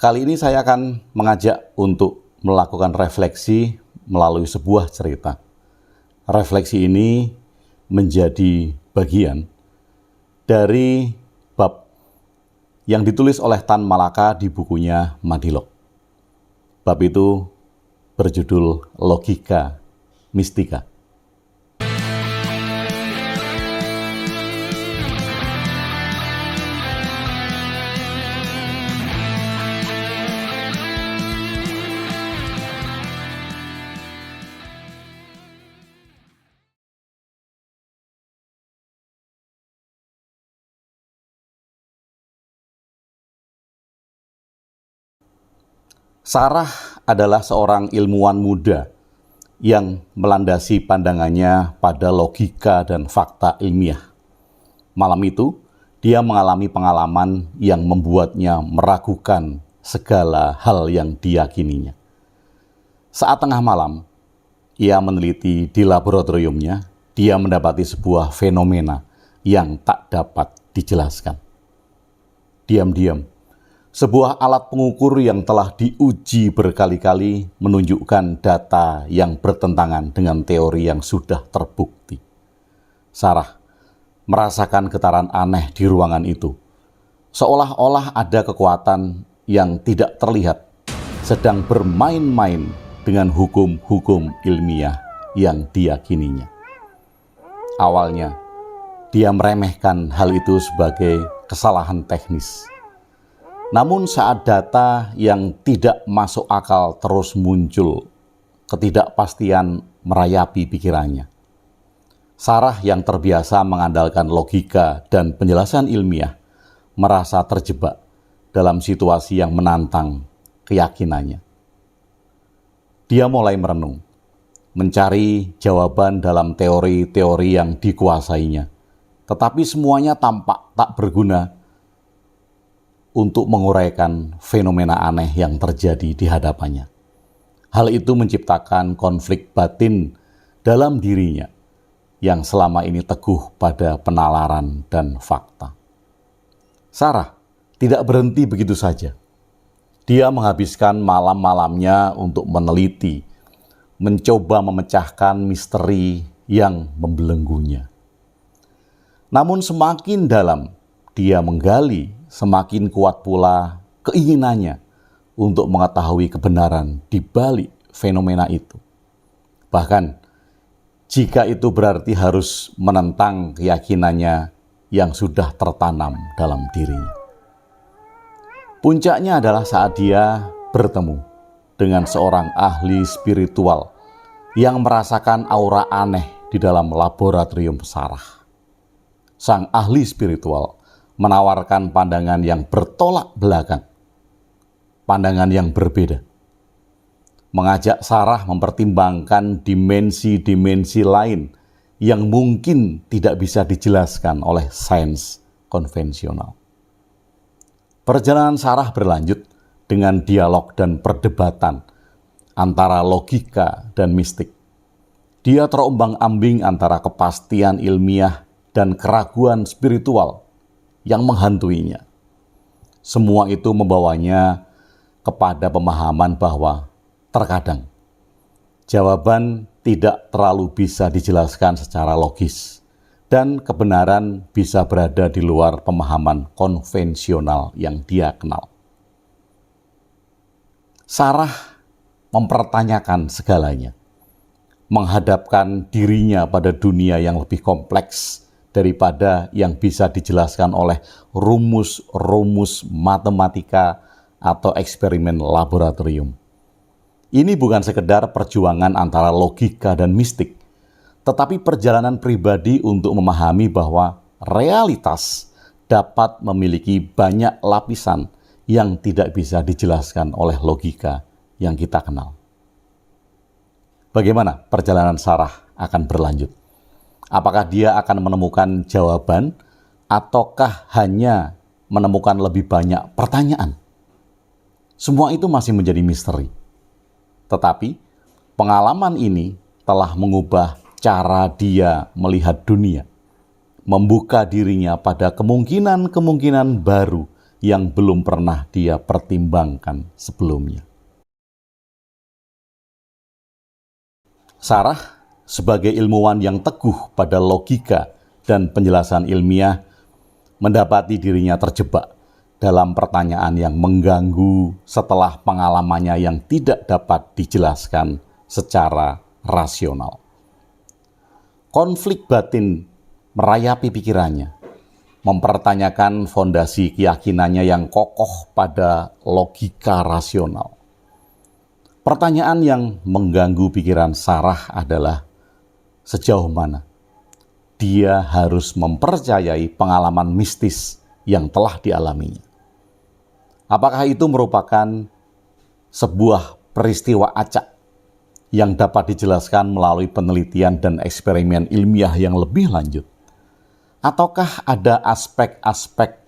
Kali ini saya akan mengajak untuk melakukan refleksi melalui sebuah cerita. Refleksi ini menjadi bagian dari bab yang ditulis oleh Tan Malaka di bukunya Madilog. Bab itu berjudul Logika Mistika. Sarah adalah seorang ilmuwan muda yang melandasi pandangannya pada logika dan fakta ilmiah. Malam itu, dia mengalami pengalaman yang membuatnya meragukan segala hal yang diyakininya. Saat tengah malam, ia meneliti di laboratoriumnya, dia mendapati sebuah fenomena yang tak dapat dijelaskan. Diam-diam, sebuah alat pengukur yang telah diuji berkali-kali menunjukkan data yang bertentangan dengan teori yang sudah terbukti. Sarah merasakan getaran aneh di ruangan itu, seolah-olah ada kekuatan yang tidak terlihat sedang bermain-main dengan hukum-hukum ilmiah yang diyakininya. Awalnya, dia meremehkan hal itu sebagai kesalahan teknis. Namun saat data yang tidak masuk akal terus muncul, ketidakpastian merayapi pikirannya. Sarah yang terbiasa mengandalkan logika dan penjelasan ilmiah merasa terjebak dalam situasi yang menantang keyakinannya. Dia mulai merenung, mencari jawaban dalam teori-teori yang dikuasainya, tetapi semuanya tampak tak berguna untuk menguraikan fenomena aneh yang terjadi di hadapannya. Hal itu menciptakan konflik batin dalam dirinya yang selama ini teguh pada penalaran dan fakta. Sarah tidak berhenti begitu saja. Dia menghabiskan malam-malamnya untuk meneliti, mencoba memecahkan misteri yang membelenggunya. Namun semakin dalam dia menggali, semakin kuat pula keinginannya untuk mengetahui kebenaran di balik fenomena itu. Bahkan, jika itu berarti harus menentang keyakinannya yang sudah tertanam dalam dirinya. Puncaknya adalah saat dia bertemu dengan seorang ahli spiritual yang merasakan aura aneh di dalam laboratorium Sarah. Sang ahli spiritual menawarkan pandangan yang bertolak belakang, pandangan yang berbeda. Mengajak Sarah mempertimbangkan dimensi-dimensi lain yang mungkin tidak bisa dijelaskan oleh sains konvensional. Perjalanan Sarah berlanjut dengan dialog dan perdebatan antara logika dan mistik. Dia terombang-ambing antara kepastian ilmiah dan keraguan spiritual yang menghantuinya. Semua itu membawanya kepada pemahaman bahwa terkadang jawaban tidak terlalu bisa dijelaskan secara logis dan kebenaran bisa berada di luar pemahaman konvensional yang dia kenal. Sarah mempertanyakan segalanya, menghadapkan dirinya pada dunia yang lebih kompleks daripada yang bisa dijelaskan oleh rumus-rumus matematika atau eksperimen laboratorium. Ini bukan sekedar perjuangan antara logika dan mistik, tetapi perjalanan pribadi untuk memahami bahwa realitas dapat memiliki banyak lapisan yang tidak bisa dijelaskan oleh logika yang kita kenal. Bagaimana perjalanan Sarah akan berlanjut? Apakah dia akan menemukan jawaban ataukah hanya menemukan lebih banyak pertanyaan? Semua itu masih menjadi misteri. Tetapi pengalaman ini telah mengubah cara dia melihat dunia, membuka dirinya pada kemungkinan-kemungkinan baru yang belum pernah dia pertimbangkan sebelumnya. Sarah, sebagai ilmuwan yang teguh pada logika dan penjelasan ilmiah, mendapati dirinya terjebak dalam pertanyaan yang mengganggu setelah pengalamannya yang tidak dapat dijelaskan secara rasional. Konflik batin merayapi pikirannya, mempertanyakan fondasi keyakinannya yang kokoh pada logika rasional. Pertanyaan yang mengganggu pikiran Sarah adalah sejauh mana dia harus mempercayai pengalaman mistis yang telah dialaminya. Apakah itu merupakan sebuah peristiwa acak yang dapat dijelaskan melalui penelitian dan eksperimen ilmiah yang lebih lanjut? Ataukah ada aspek-aspek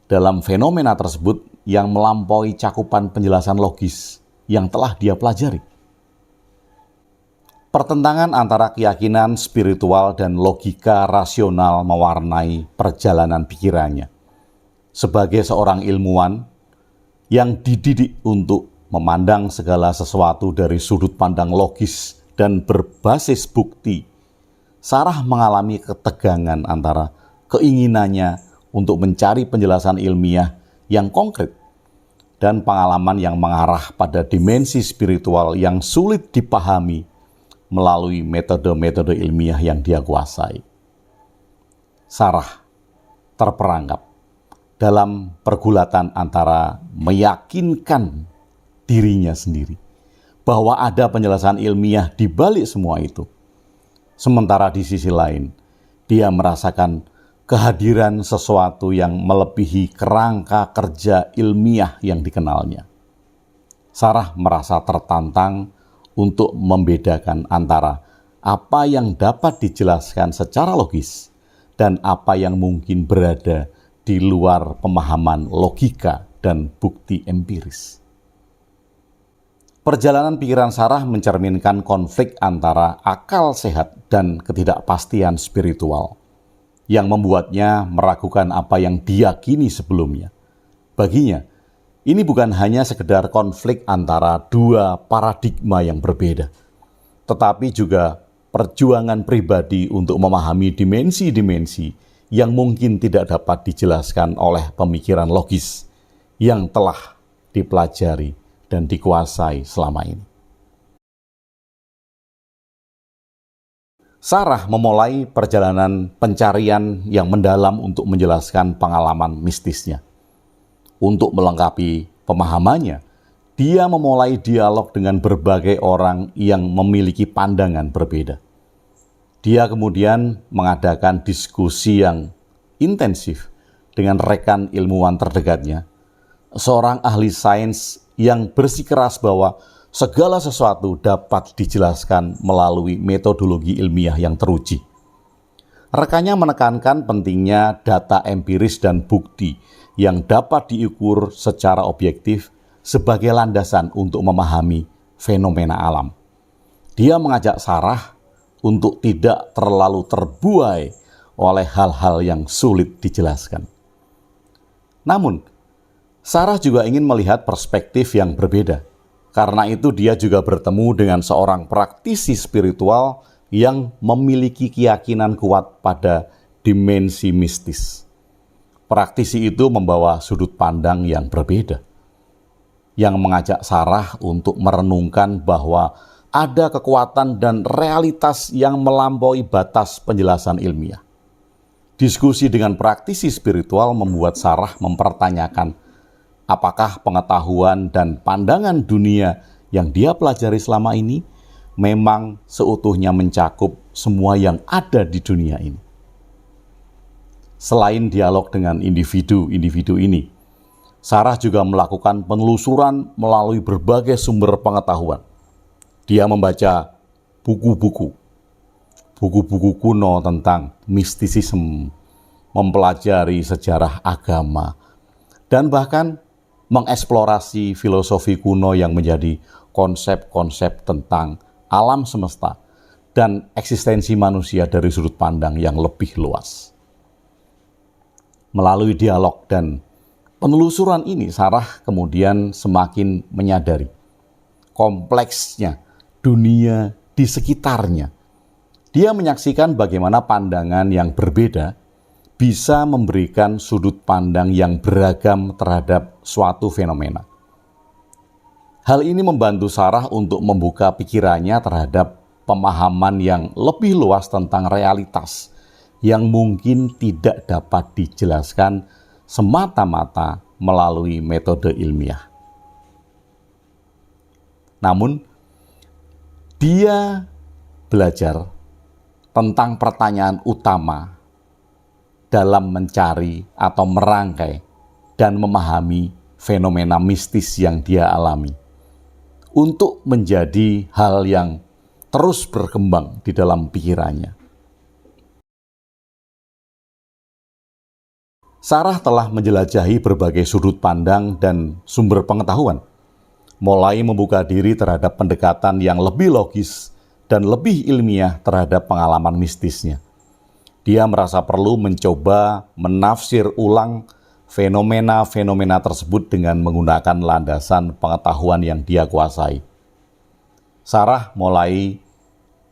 dalam fenomena tersebut yang melampaui cakupan penjelasan logis yang telah dia pelajari? Pertentangan antara keyakinan spiritual dan logika rasional mewarnai perjalanan pikirannya. Sebagai seorang ilmuwan yang dididik untuk memandang segala sesuatu dari sudut pandang logis dan berbasis bukti, Sarah mengalami ketegangan antara keinginannya untuk mencari penjelasan ilmiah yang konkret dan pengalaman yang mengarah pada dimensi spiritual yang sulit dipahami melalui metode-metode ilmiah yang dia kuasai. Sarah terperangkap dalam pergulatan antara meyakinkan dirinya sendiri bahwa ada penjelasan ilmiah di balik semua itu. Sementara di sisi lain, dia merasakan kehadiran sesuatu yang melebihi kerangka kerja ilmiah yang dikenalnya. Sarah merasa tertantang untuk membedakan antara apa yang dapat dijelaskan secara logis dan apa yang mungkin berada di luar pemahaman logika dan bukti empiris. Perjalanan pikiran Sarah mencerminkan konflik antara akal sehat dan ketidakpastian spiritual yang membuatnya meragukan apa yang diyakini sebelumnya. Baginya, ini bukan hanya sekedar konflik antara dua paradigma yang berbeda, tetapi juga perjuangan pribadi untuk memahami dimensi-dimensi yang mungkin tidak dapat dijelaskan oleh pemikiran logis yang telah dipelajari dan dikuasai selama ini. Sarah memulai perjalanan pencarian yang mendalam untuk menjelaskan pengalaman mistisnya. Untuk melengkapi pemahamannya, dia memulai dialog dengan berbagai orang yang memiliki pandangan berbeda. Dia kemudian mengadakan diskusi yang intensif dengan rekan ilmuwan terdekatnya, seorang ahli sains yang bersikeras bahwa segala sesuatu dapat dijelaskan melalui metodologi ilmiah yang teruji. Rekannya menekankan pentingnya data empiris dan bukti yang dapat diukur secara objektif sebagai landasan untuk memahami fenomena alam. Dia mengajak Sarah untuk tidak terlalu terbuai oleh hal-hal yang sulit dijelaskan. Namun, Sarah juga ingin melihat perspektif yang berbeda. Karena itu dia juga bertemu dengan seorang praktisi spiritual yang memiliki keyakinan kuat pada dimensi mistis. Praktisi itu membawa sudut pandang yang berbeda, yang mengajak Sarah untuk merenungkan bahwa ada kekuatan dan realitas yang melampaui batas penjelasan ilmiah. Diskusi dengan praktisi spiritual membuat Sarah mempertanyakan apakah pengetahuan dan pandangan dunia yang dia pelajari selama ini memang seutuhnya mencakup semua yang ada di dunia ini. Selain dialog dengan individu-individu ini, Sarah juga melakukan penelusuran melalui berbagai sumber pengetahuan. Dia membaca buku-buku kuno tentang mistisisme, mempelajari sejarah agama, dan bahkan mengeksplorasi filosofi kuno yang menjadi konsep-konsep tentang alam semesta dan eksistensi manusia dari sudut pandang yang lebih luas. Melalui dialog dan penelusuran ini, Sarah kemudian semakin menyadari kompleksnya dunia di sekitarnya. Dia menyaksikan bagaimana pandangan yang berbeda bisa memberikan sudut pandang yang beragam terhadap suatu fenomena. Hal ini membantu Sarah untuk membuka pikirannya terhadap pemahaman yang lebih luas tentang realitas yang mungkin tidak dapat dijelaskan semata-mata melalui metode ilmiah. Namun, dia belajar tentang pertanyaan utama dalam mencari atau merangkai dan memahami fenomena mistis yang dia alami, untuk menjadi hal yang terus berkembang di dalam pikirannya. Sarah telah menjelajahi berbagai sudut pandang dan sumber pengetahuan, mulai membuka diri terhadap pendekatan yang lebih logis dan lebih ilmiah terhadap pengalaman mistisnya. Dia merasa perlu mencoba menafsir ulang fenomena-fenomena tersebut dengan menggunakan landasan pengetahuan yang dia kuasai. Sarah mulai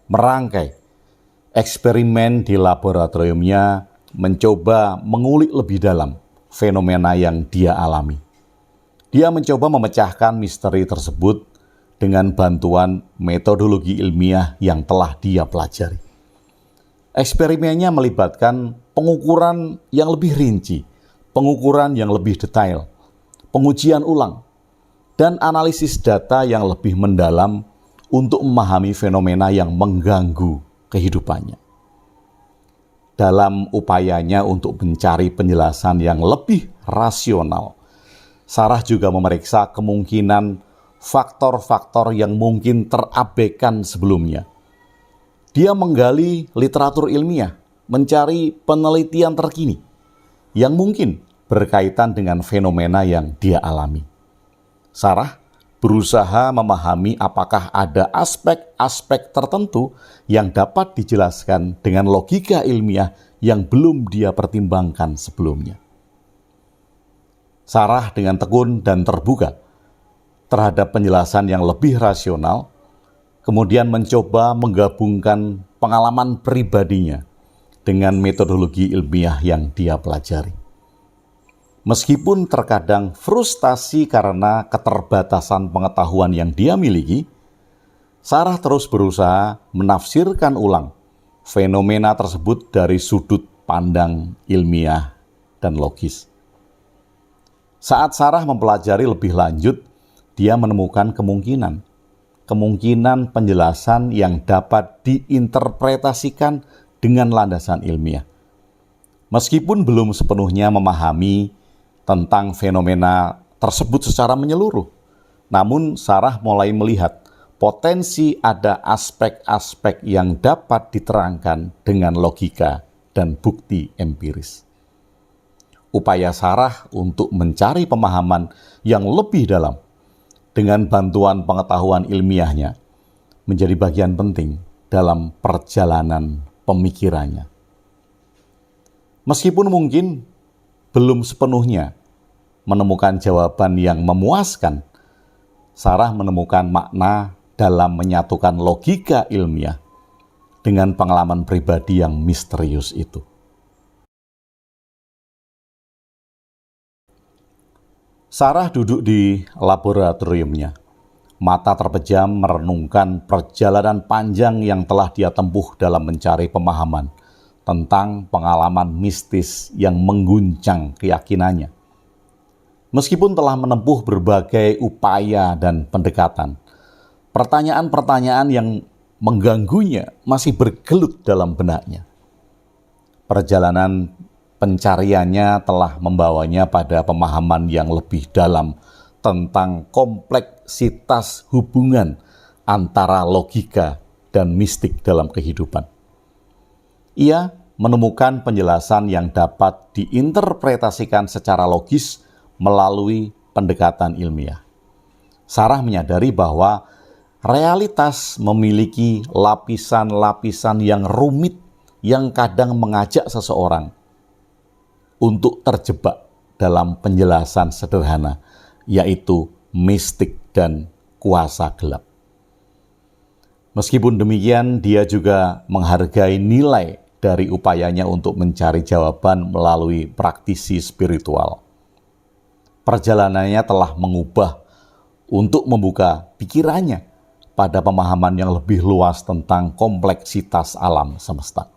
merangkai eksperimen di laboratoriumnya, mencoba mengulik lebih dalam fenomena yang dia alami. Dia mencoba memecahkan misteri tersebut dengan bantuan metodologi ilmiah yang telah dia pelajari. Eksperimennya melibatkan pengukuran yang lebih rinci, pengukuran yang lebih detail, pengujian ulang, dan analisis data yang lebih mendalam untuk memahami fenomena yang mengganggu kehidupannya. Dalam upayanya untuk mencari penjelasan yang lebih rasional, Sarah juga memeriksa kemungkinan faktor-faktor yang mungkin terabaikan sebelumnya. Dia menggali literatur ilmiah, mencari penelitian terkini yang mungkin berkaitan dengan fenomena yang dia alami. Sarah berusaha memahami apakah ada aspek-aspek tertentu yang dapat dijelaskan dengan logika ilmiah yang belum dia pertimbangkan sebelumnya. Sarah dengan tekun dan terbuka terhadap penjelasan yang lebih rasional, kemudian mencoba menggabungkan pengalaman pribadinya dengan metodologi ilmiah yang dia pelajari. Meskipun terkadang frustasi karena keterbatasan pengetahuan yang dia miliki, Sarah terus berusaha menafsirkan ulang fenomena tersebut dari sudut pandang ilmiah dan logis. Saat Sarah mempelajari lebih lanjut, dia menemukan kemungkinan penjelasan yang dapat diinterpretasikan dengan landasan ilmiah. Meskipun belum sepenuhnya memahami tentang fenomena tersebut secara menyeluruh, namun Sarah mulai melihat potensi ada aspek-aspek yang dapat diterangkan dengan logika dan bukti empiris. Upaya Sarah untuk mencari pemahaman yang lebih dalam dengan bantuan pengetahuan ilmiahnya menjadi bagian penting dalam perjalanan pemikirannya. Meskipun mungkin belum sepenuhnya menemukan jawaban yang memuaskan, Sarah menemukan makna dalam menyatukan logika ilmiah dengan pengalaman pribadi yang misterius itu. Sarah duduk di laboratoriumnya, mata terpejam merenungkan perjalanan panjang yang telah dia tempuh dalam mencari pemahaman tentang pengalaman mistis yang mengguncang keyakinannya. Meskipun telah menempuh berbagai upaya dan pendekatan, pertanyaan-pertanyaan yang mengganggunya masih bergelut dalam benaknya. Perjalanan pencariannya telah membawanya pada pemahaman yang lebih dalam tentang kompleksitas hubungan antara logika dan mistik dalam kehidupan. Ia menemukan penjelasan yang dapat diinterpretasikan secara logis melalui pendekatan ilmiah. Sarah menyadari bahwa realitas memiliki lapisan-lapisan yang rumit yang kadang mengajak seseorang untuk terjebak dalam penjelasan sederhana, yaitu mistik dan kuasa gelap. Meskipun demikian, dia juga menghargai nilai dari upayanya untuk mencari jawaban melalui praktisi spiritual. Perjalanannya telah mengubah untuk membuka pikirannya pada pemahaman yang lebih luas tentang kompleksitas alam semesta.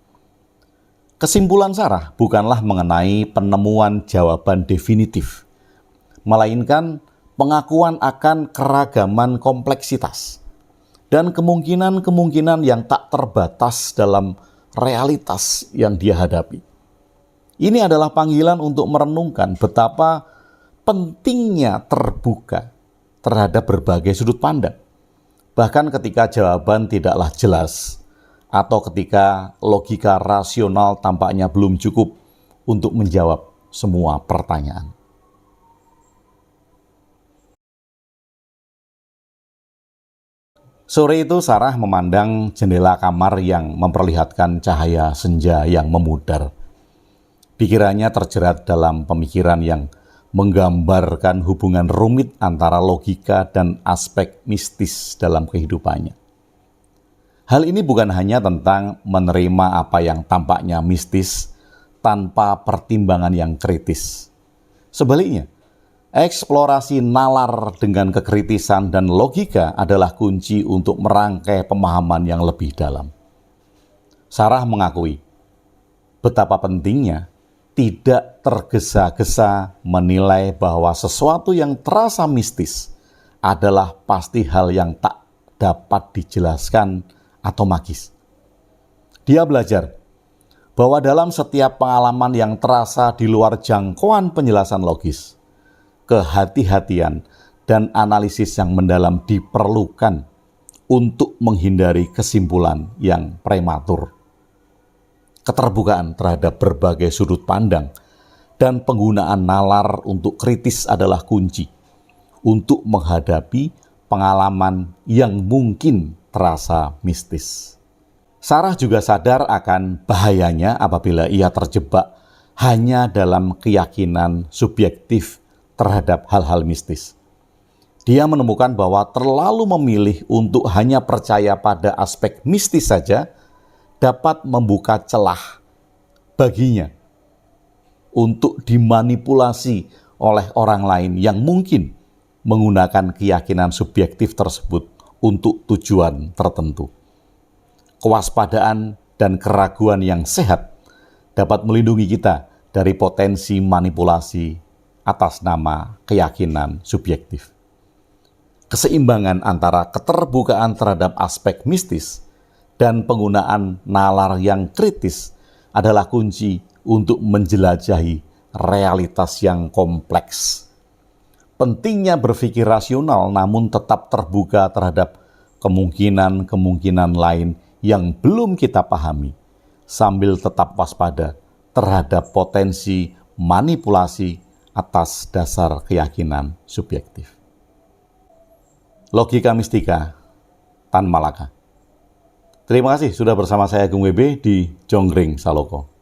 Kesimpulan Sarah bukanlah mengenai penemuan jawaban definitif, melainkan pengakuan akan keragaman kompleksitas dan kemungkinan-kemungkinan yang tak terbatas dalam realitas yang dia hadapi. Ini adalah panggilan untuk merenungkan betapa pentingnya terbuka terhadap berbagai sudut pandang. Bahkan ketika jawaban tidaklah jelas atau ketika logika rasional tampaknya belum cukup untuk menjawab semua pertanyaan. Sore itu Sarah memandang jendela kamar yang memperlihatkan cahaya senja yang memudar. Pikirannya terjerat dalam pemikiran yang menggambarkan hubungan rumit antara logika dan aspek mistis dalam kehidupannya. Hal ini bukan hanya tentang menerima apa yang tampaknya mistis tanpa pertimbangan yang kritis. Sebaliknya, eksplorasi nalar dengan kekritisan dan logika adalah kunci untuk merangkai pemahaman yang lebih dalam. Sarah mengakui betapa pentingnya tidak tergesa-gesa menilai bahwa sesuatu yang terasa mistis adalah pasti hal yang tak dapat dijelaskan atau magis. Dia belajar bahwa dalam setiap pengalaman yang terasa di luar jangkauan penjelasan logis, kehati-hatian dan analisis yang mendalam diperlukan untuk menghindari kesimpulan yang prematur. Keterbukaan terhadap berbagai sudut pandang dan penggunaan nalar untuk kritis adalah kunci untuk menghadapi pengalaman yang mungkin terasa mistis. Sarah juga sadar akan bahayanya apabila ia terjebak hanya dalam keyakinan subjektif terhadap hal-hal mistis. Dia menemukan bahwa terlalu memilih untuk hanya percaya pada aspek mistis saja dapat membuka celah baginya untuk dimanipulasi oleh orang lain yang mungkin menggunakan keyakinan subjektif tersebut untuk tujuan tertentu. Kewaspadaan dan keraguan yang sehat dapat melindungi kita dari potensi manipulasi atas nama keyakinan subjektif. Keseimbangan antara keterbukaan terhadap aspek mistis dan penggunaan nalar yang kritis adalah kunci untuk menjelajahi realitas yang kompleks. Pentingnya berpikir rasional namun tetap terbuka terhadap kemungkinan-kemungkinan lain yang belum kita pahami, sambil tetap waspada terhadap potensi manipulasi atas dasar keyakinan subjektif. Logika Mistika, Tan Malaka. Terima kasih sudah bersama saya Agung WB di Jonggring Saloko.